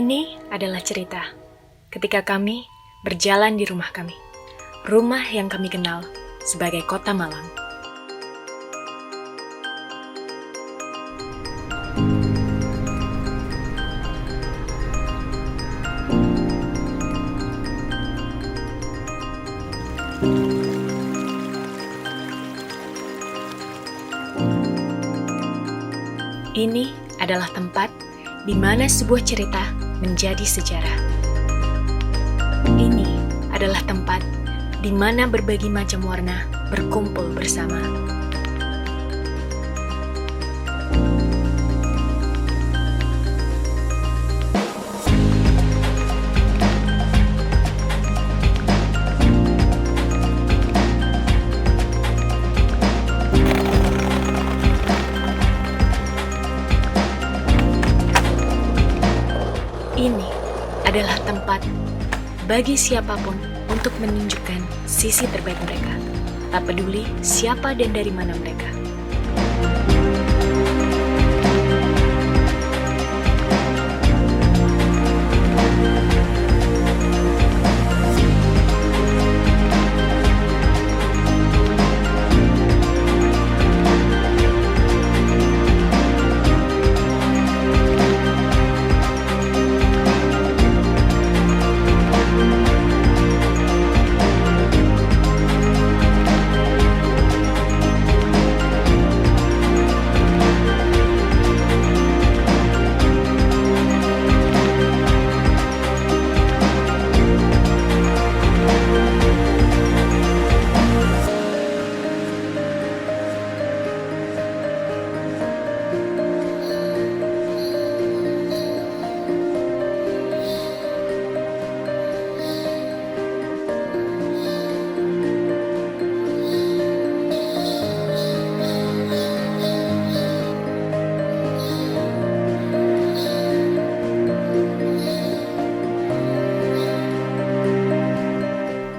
Ini adalah cerita ketika kami berjalan di rumah kami, rumah yang kami kenal sebagai Kota Malang. Ini adalah tempat di mana sebuah cerita menjadi sejarah. Ini adalah tempat di mana berbagai macam warna berkumpul bersama. Ini adalah tempat bagi siapapun untuk menunjukkan sisi terbaik mereka, tak peduli siapa dan dari mana mereka.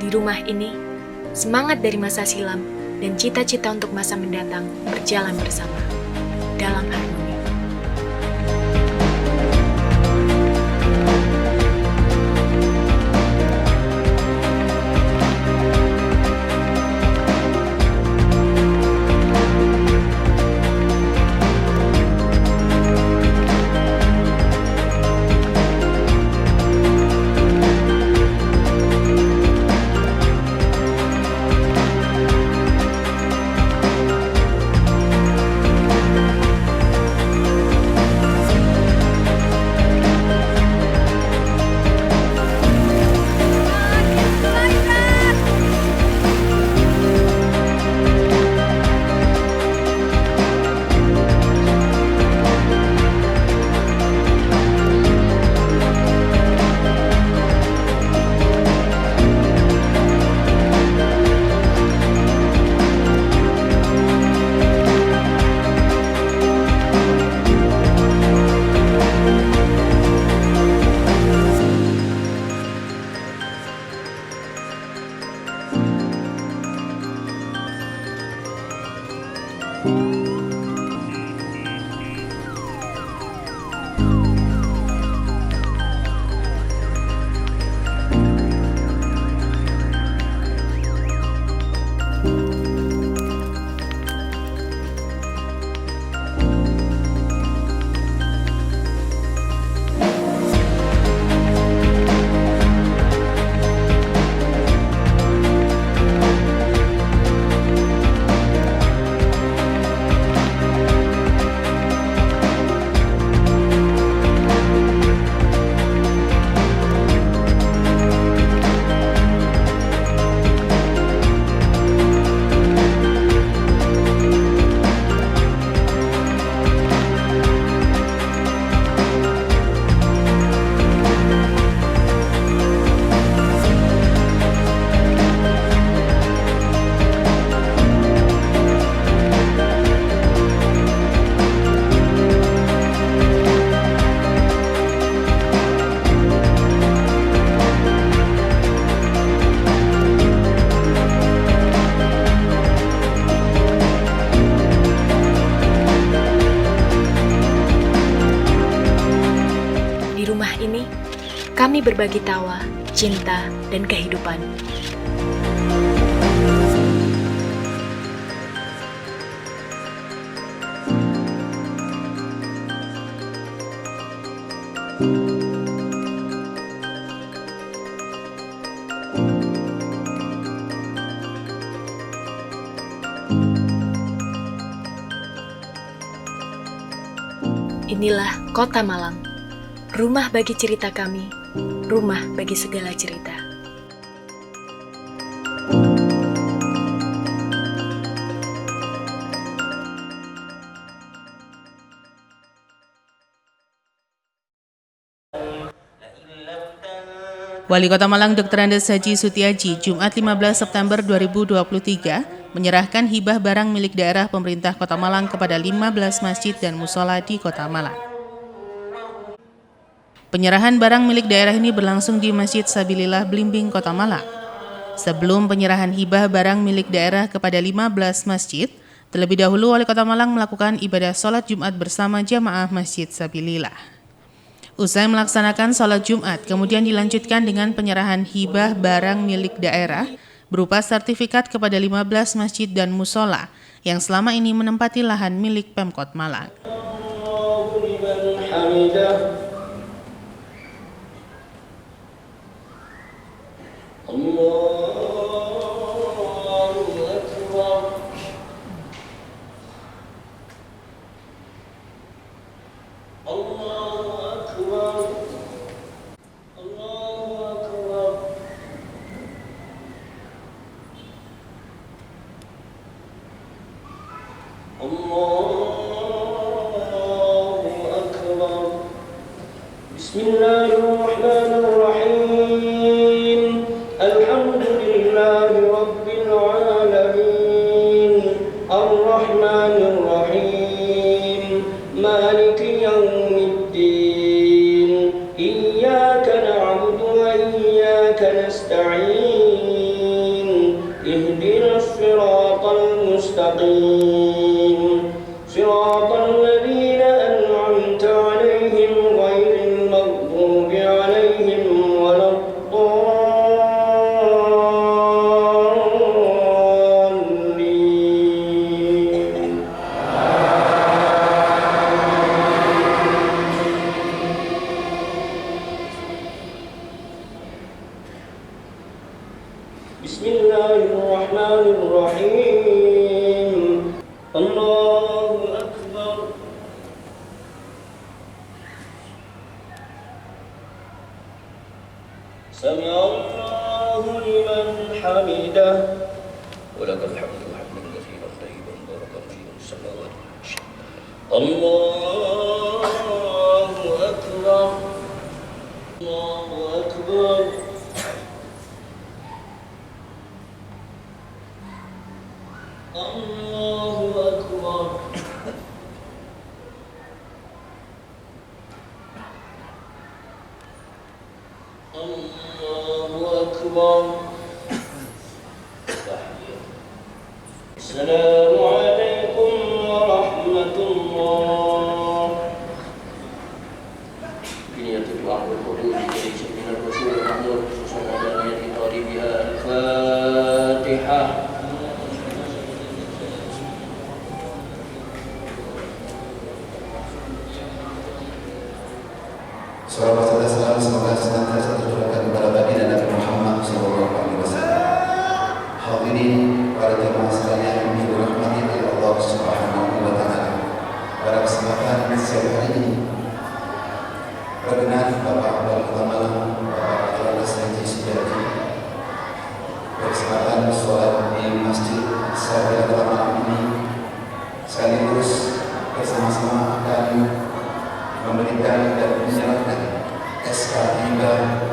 Di rumah ini, semangat dari masa silam dan cita-cita untuk masa mendatang berjalan bersama dalam harmoni. kami berbagi tawa, cinta, dan kehidupan. Inilah Kota Malang, rumah bagi cerita kami, rumah bagi segala cerita. Wali Kota Malang Dr. Andes Haji Sutiaji, Jumat 15 September 2023, menyerahkan hibah barang milik daerah pemerintah Kota Malang kepada 15 masjid dan musola di Kota Malang. Penyerahan barang milik daerah ini berlangsung di Masjid Sabilillah Blimbing, Kota Malang. Sebelum penyerahan hibah barang milik daerah kepada 15 masjid, terlebih dahulu Wali Kota Malang melakukan ibadah sholat Jumat bersama jamaah Masjid Sabilillah. Usai melaksanakan sholat Jumat, kemudian dilanjutkan dengan penyerahan hibah barang milik daerah berupa sertifikat kepada 15 masjid dan musola yang selama ini menempati lahan milik Pemkot Malang. Bismillahirrahmanirrahim. Alhamdulillahi rabbil alamin. Ar-Rahmanir-Rahim. Maliki yaumiddin. Iyyaka na'budu wa iyyaka nasta'in. Ihdinas siratal mustaqim. Siratal ladzina an'amta 'alaihim ghairil maghdubi 'alaihim waladdallin. Bismillahirrahmanirrahim. Allahu akbar. Sami'allahu liman hamidah. Walakal hamdu hamdan katsiran tayyiban barakan fihi salawat. Allahu akbar. Allahu akbar. Allahu akbar. Allahu akbar. Assalamualaikum warahmatullah. Biniyatul wa'ul hudud dari Sayyidina Rasul Muhammad sallallahu alaihi wasallam. Al-Fatihah. Salawat dan salam semoga senantiasa tercurahkan kepada baginda Nabi Muhammad SAW. Hadirin para jemaah sekalian yang dirahmati oleh Allah Subhanahu wa Ta'ala. Pada kesempatan siang hari ini, berkenan Bapak Wali Kota Malang, Bapak Andes Haji Sutiaji, berkesempatan sholat di Masjid Sabilillah Kota Malang ini sekaligus bersama-sama akan memberikan dan menyerahkan SK hibah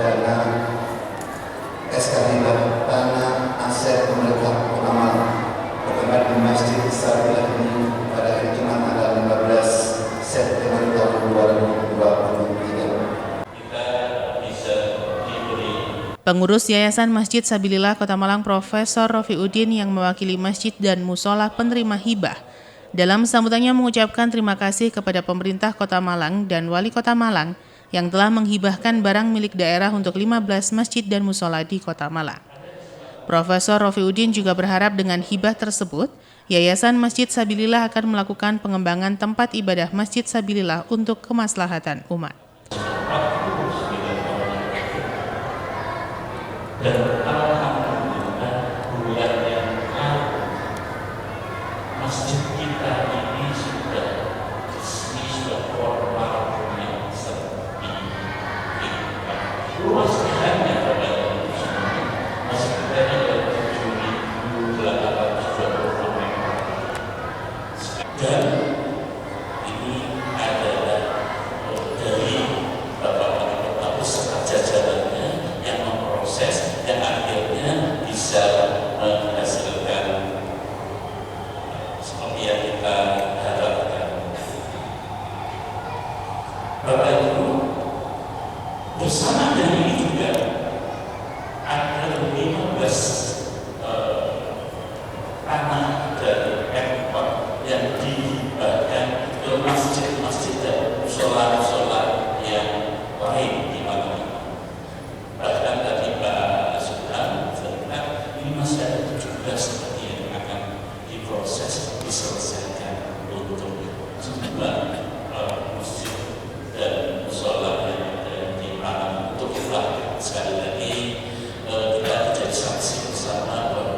tanah aset pemerintah Kota Malang bertempat di Masjid Sabilillah ini pada hari Jumat tanggal 15 September tahun 2023. Pengurus Yayasan Masjid Sabilillah Kota Malang Profesor Rofiuddin yang mewakili masjid dan musola penerima hibah dalam sambutannya mengucapkan terima kasih kepada pemerintah Kota Malang dan Wali Kota Malang yang telah menghibahkan barang milik daerah untuk 15 masjid dan musola di Kota Malang. Profesor Rofiuddin juga berharap dengan hibah tersebut, Yayasan Masjid Sabilillah akan melakukan pengembangan tempat ibadah Masjid Sabilillah untuk kemaslahatan umat. Dan alhamdulillah bulan yang lalu masjid kita ini sudah resmi, sudah formal punya sertifikat. Luasnya hanya pada masjid kita ini adalah 7.820 meter. Dan ini adalah dari Bapak Wali Kota beserta jajarannya yang memproses dan akhirnya bisa menghasilkan seperti yang kita harapkan. Bapak Ibu, bersama dengan ini juga ada 15 tanah dari Pemkot yang dihibahkan ke masjid-masjid dan musola-musola yang lain di Malang. Bahkan tadi Pak Subhan cerita ini masih ada 17 seperti yang akan diproses, diselesaikan untuk jumlah masjid dan musola yang ada di Malang. Untuk itulah sekali lagi kita menjadi saksi bersama bahwa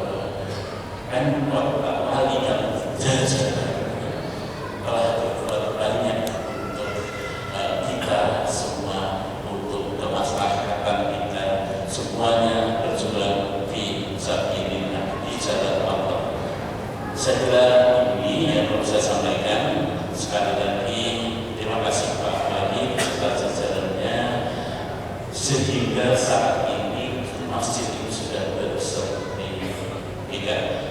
Pemkot Pak Wali dan jajaran telah berbuat banyak untuk kita semua, untuk kemaslahatan kita semuanya berjuang di sabilillah, di jalan Allah. Saya kira ini yang perlu saya sampaikan. Sekali lagi terima kasih Pak Wali beserta jajarannya sehingga saat ini masjid ini sudah bersertifikat.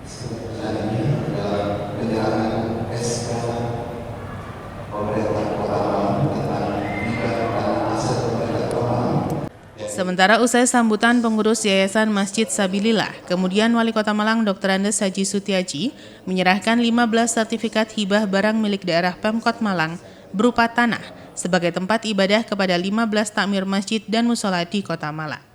Selanjutnya adalah penyerahan SK pemerintah Kota Malang tentang hibah tanah aset pemerintah Kota Malang. Sementara usai sambutan pengurus Yayasan Masjid Sabilillah, kemudian Wali Kota Malang Dr. Andes Haji Sutiaji menyerahkan 15 sertifikat hibah barang milik daerah Pemkot Malang berupa tanah sebagai tempat ibadah kepada 15 takmir masjid dan musola di Kota Malang.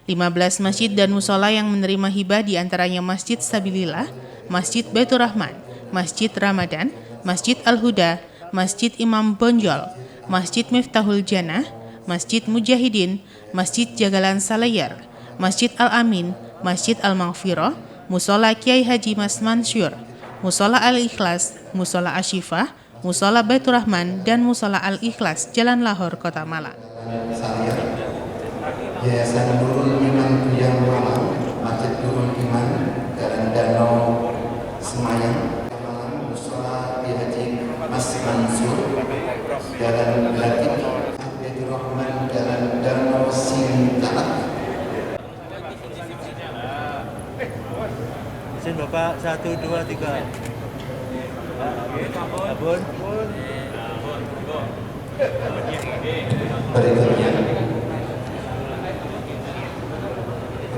15 masjid dan musola yang menerima hibah diantaranya Masjid Sabilillah, Masjid Baitur Rahman, Masjid Ramadan, Masjid Al-Huda, Masjid Imam Bonjol, Masjid Miftahul Jannah, Masjid Mujahidin, Masjid Jagalan Salayar, Masjid Al-Amin, Masjid Al-Maghfirah, Musola Kiai Haji Mas Mansur, Musola Al-Ikhlas, Musola Asyifah, Musola Baitur Rahman, dan Musola Al-Ikhlas, Jalan Lahor, Kota Malang. Yayasan Nurul Iman Priang Malang, Masjid Nurul Iman, Jalan Danau Semayang, Malang, Musola Kiai Haji Mas Mansur, Jalan Latif, Baitur Rahman, Jalan Danau Sintaat. Izin Bapak 1, 2, 3. Abun. Berikutnya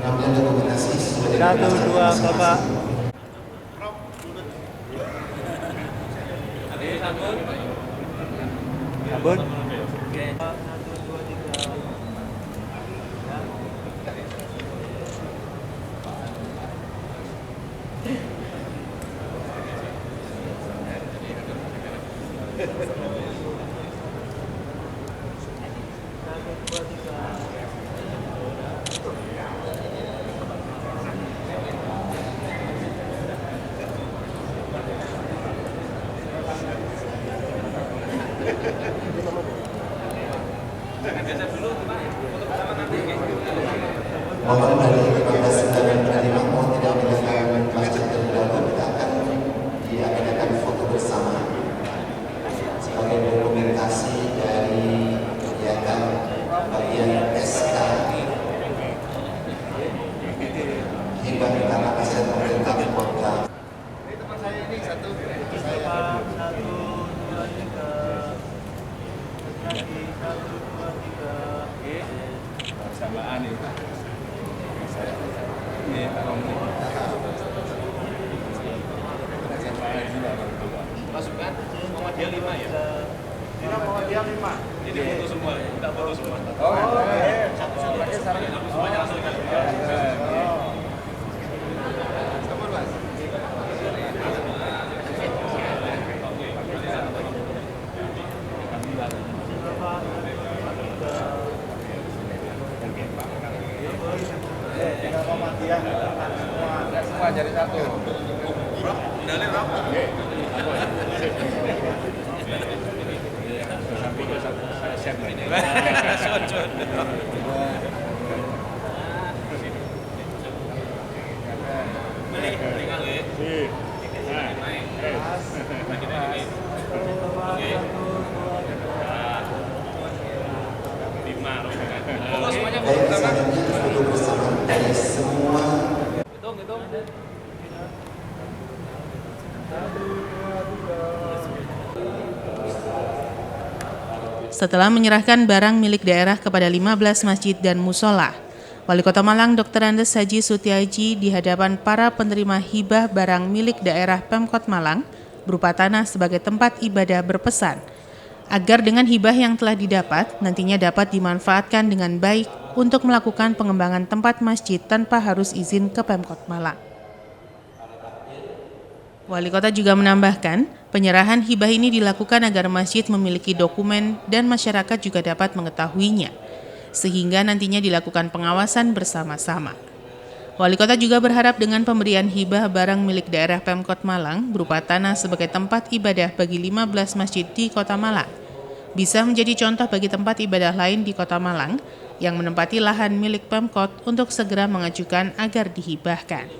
pengambilan dokumentasi sesuai 1, 2, Bapak. Abun. 1, 2, 3. Mohon dari Bapak Sedang Halimah mohon tidak meninggalkan masjid terlebih dahulu. Kita akan diadakan foto bersama sebagai dokumentasi dari kegiatan bagian SK hibah tanah aset pemerintah kota. Ini teman saya ini satu. Bapak 1, 2, 3. Lagi 1, 2, 3. Oke. Bersamaan ini. Ini masukkan Muhammadiyah 5 ya. Kita mau dia 5. Ini foto semua, kita foto semua. Oh, satu-satu aja sekarang. Semuanya langsung kan. Tinggal Muhammadiyah semua jadi satu. Medali berapa? Baik, selanjutnya duduk bersama dari semua. Hitung. Setelah menyerahkan barang milik daerah kepada 15 masjid dan musola, Wali Kota Malang Dr. Andes Haji Sutiaji di hadapan para penerima hibah barang milik daerah Pemkot Malang berupa tanah sebagai tempat ibadah berpesan, agar dengan hibah yang telah didapat nantinya dapat dimanfaatkan dengan baik untuk melakukan pengembangan tempat masjid tanpa harus izin ke Pemkot Malang. Wali Kota juga menambahkan, penyerahan hibah ini dilakukan agar masjid memiliki dokumen dan masyarakat juga dapat mengetahuinya, sehingga nantinya dilakukan pengawasan bersama-sama. Wali Kota juga berharap dengan pemberian hibah barang milik daerah Pemkot Malang berupa tanah sebagai tempat ibadah bagi 15 masjid di Kota Malang, bisa menjadi contoh bagi tempat ibadah lain di Kota Malang yang menempati lahan milik Pemkot untuk segera mengajukan agar dihibahkan.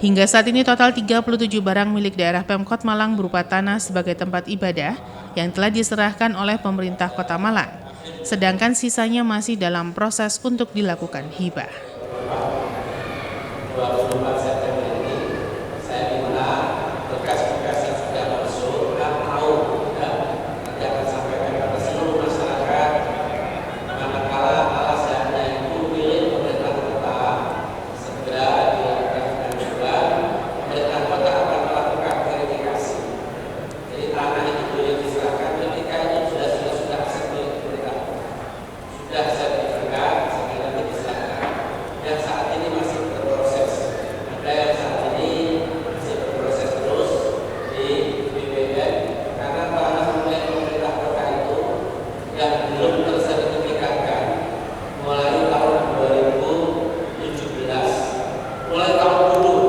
Hingga saat ini total 37 barang milik daerah Pemkot Malang berupa tanah sebagai tempat ibadah yang telah diserahkan oleh pemerintah Kota Malang, sedangkan sisanya masih dalam proses untuk dilakukan hibah. 24 September ini saya minta berkas-berkas yang sudah masuk atau nanti akan sampaikan kepada seluruh masyarakat manakala alasannya itu milik pemerintah kota segera dilakukan pengajuan. Pemerintah kota akan melakukan verifikasi. Jadi tanah itu yang diserahkan ketika itu sudah aset milik pemerintah, sudah sertifikat sehingga nanti diserahkan. Dan saat ini masih berproses. Ada yang saat ini masih berproses terus di BPN karena tanah milik pemerintah kota itu yang belum tersertifikatkan mulai tahun 2017, mulai tahun dulu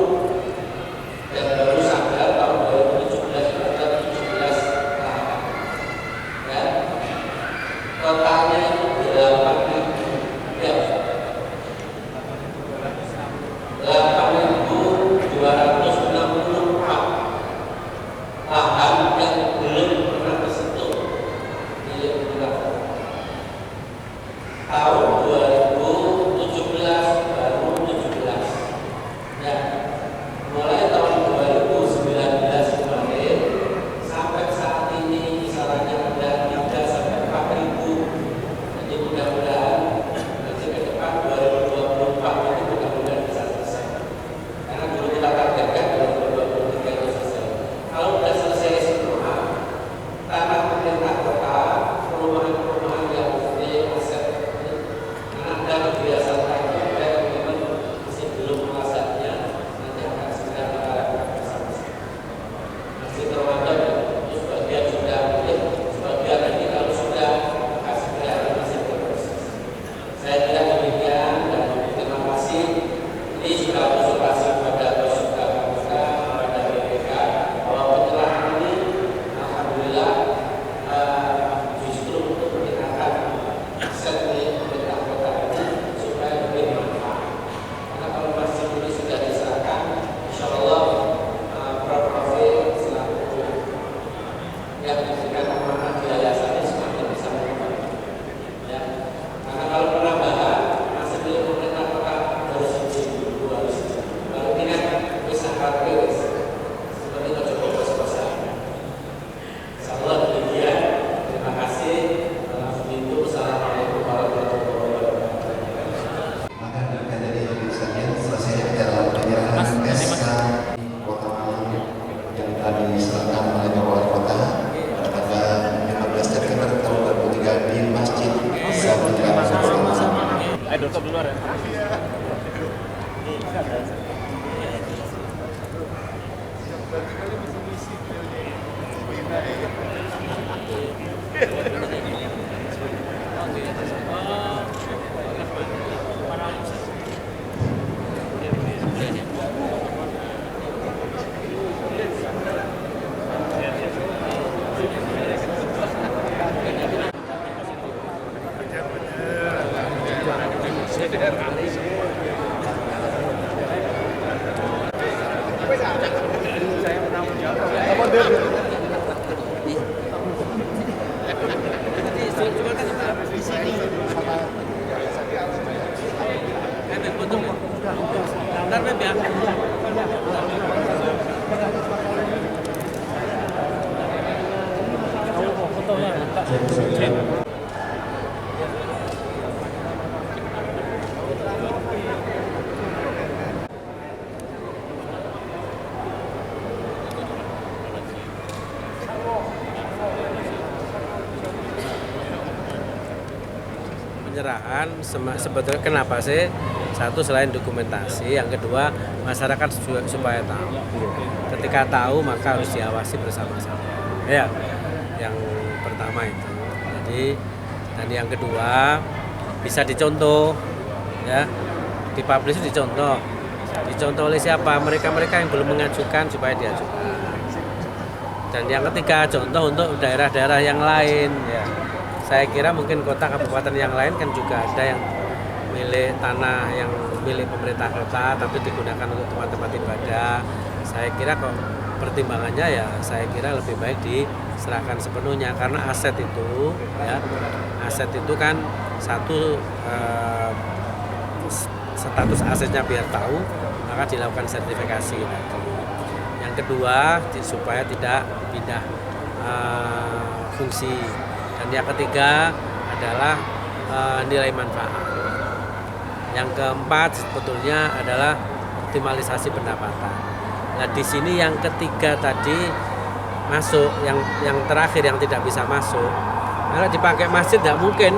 dan baru sadar tahun 2017 ada 17 lahan. Dan totalnya itu 8.000 ya. Penyerahan sebetulnya kenapa sih? Satu, selain dokumentasi, yang kedua masyarakat supaya tahu. Ketika tahu maka harus diawasi bersama-sama. Ya, yang pertama itu. Jadi, dan yang kedua bisa dicontoh, ya, dipublish dicontoh. Dicontoh oleh siapa? Mereka-mereka yang belum mengajukan supaya diajukan. Dan yang ketiga, contoh untuk daerah-daerah yang lain. Ya, saya kira mungkin kota kabupaten yang lain kan juga ada yang milik tanah yang milik pemerintah kota tapi digunakan untuk tempat-tempat ibadah. Saya kira kok pertimbangannya ya saya kira lebih baik diserahkan sepenuhnya karena aset itu ya aset itu kan satu status asetnya biar tahu maka dilakukan sertifikasi tadi. Yang kedua supaya tidak pindah fungsi dan yang ketiga adalah nilai manfaat. Yang keempat sebetulnya adalah optimalisasi pendapatan. Nah di sini yang ketiga tadi masuk, yang terakhir yang tidak bisa masuk. Kalau dipakai masjid tidak mungkin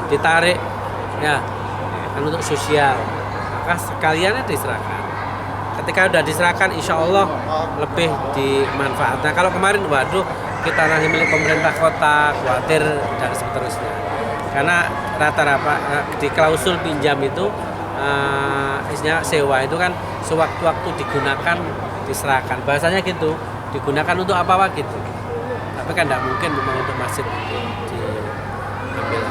ditarik, ya kan untuk sosial. Maka sekaliannya diserahkan. Ketika sudah diserahkan, insya Allah lebih dimanfaatkan. Nah, kalau kemarin, waduh kita nanti milik pemerintah kota, khawatir dan seterusnya. Karena rata-rata di klausul pinjam itu isinya sewa itu kan sewaktu-waktu digunakan diserahkan bahasanya gitu digunakan untuk apa gitu tapi kan tidak mungkin memang untuk masjid diambil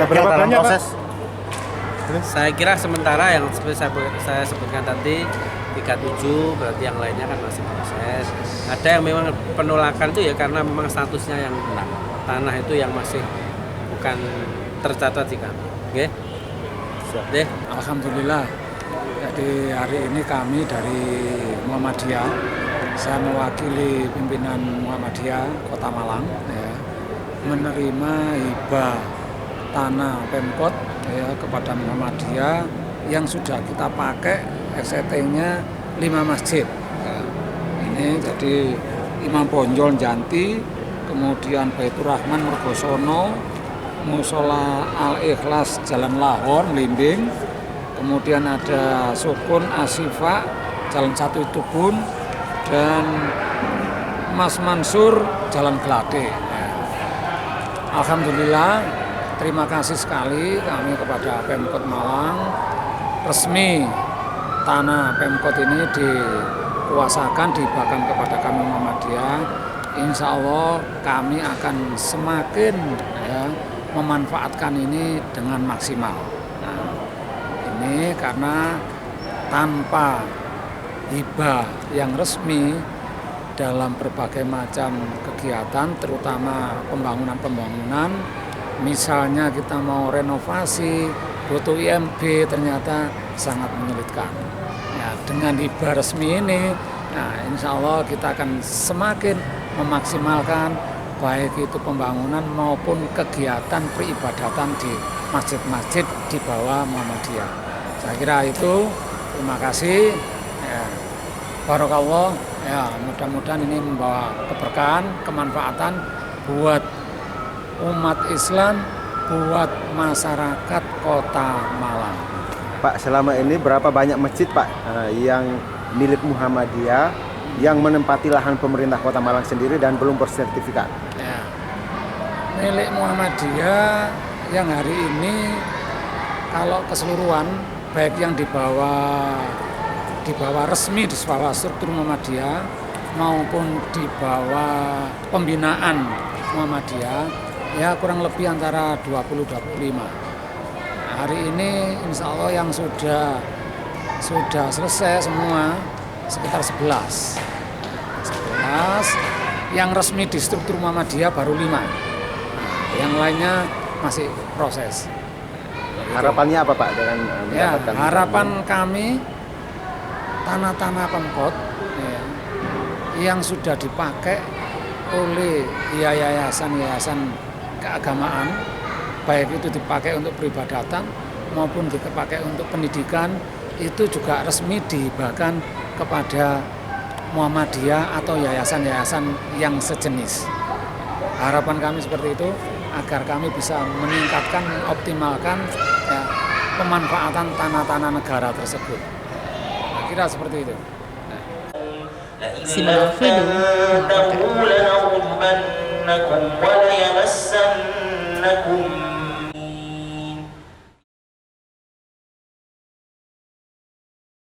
Berapa dalam proses? saya kira sementara yang seperti saya sebutkan tadi 37 berarti yang lainnya kan masih proses ada yang memang penolakan itu ya karena memang statusnya yang tanah itu yang masih bukan tercatat di kami. Okay? Alhamdulillah. Jadi hari ini kami dari Muhammadiyah, saya mewakili pimpinan Muhammadiyah Kota Malang, ya, menerima hibah tanah Pemkot ya, kepada Muhammadiyah yang sudah kita pakai SET-nya 5 masjid. Ya. Ini jadi Imam Bonjol Janti, kemudian Baitur Rahman Mergosono, Musola Al-Ikhlas Jalan Lahon, Limbing, kemudian ada Sukun Asifa Jalan 1 Tubun, dan Mas Mansur Jalan Glade. Alhamdulillah, terima kasih sekali kami kepada Pemkot Malang, resmi tanah Pemkot ini dikuasakan, dihibahkan kepada kami Muhammadiyah. Insya Allah kami akan semakin ya, memanfaatkan ini dengan maksimal. Nah, ini karena tanpa hibah yang resmi dalam berbagai macam kegiatan, terutama pembangunan, misalnya kita mau renovasi, butuh IMB, ternyata sangat menyulitkan. Ya, dengan hibah resmi ini, nah, insya Allah kita akan semakin memaksimalkan baik itu pembangunan maupun kegiatan peribadatan di masjid-masjid di bawah Muhammadiyah. Saya kira itu, terima kasih. Ya, barakallah. Ya, mudah-mudahan ini membawa keberkahan, kemanfaatan buat umat Islam buat masyarakat Kota Malang. Pak, selama ini berapa banyak masjid Pak yang milik Muhammadiyah yang menempati lahan pemerintah Kota Malang sendiri dan belum bersertifikat? Ya. Milik Muhammadiyah yang hari ini kalau keseluruhan baik yang di bawah resmi di bawah struktur Muhammadiyah maupun di bawah pembinaan Muhammadiyah ya kurang lebih antara 20-25. Hari ini insya Allah yang sudah selesai semua sekitar 11. Yang resmi di struktur Muhammadiyah baru 5. Yang lainnya masih proses. Harapannya apa Pak dengan mendapatkan? Harapan kami tanah-tanah Pemkot yang sudah dipakai oleh yayasan-yayasan keagamaan, baik itu dipakai untuk peribadatan maupun dipakai untuk pendidikan, itu juga resmi dihibahkan kepada Muhammadiyah atau yayasan-yayasan yang sejenis. Harapan kami seperti itu agar kami bisa meningkatkan, optimalkan pemanfaatan tanah-tanah negara tersebut. Kira seperti itu. Simon Alfredo melaporkan.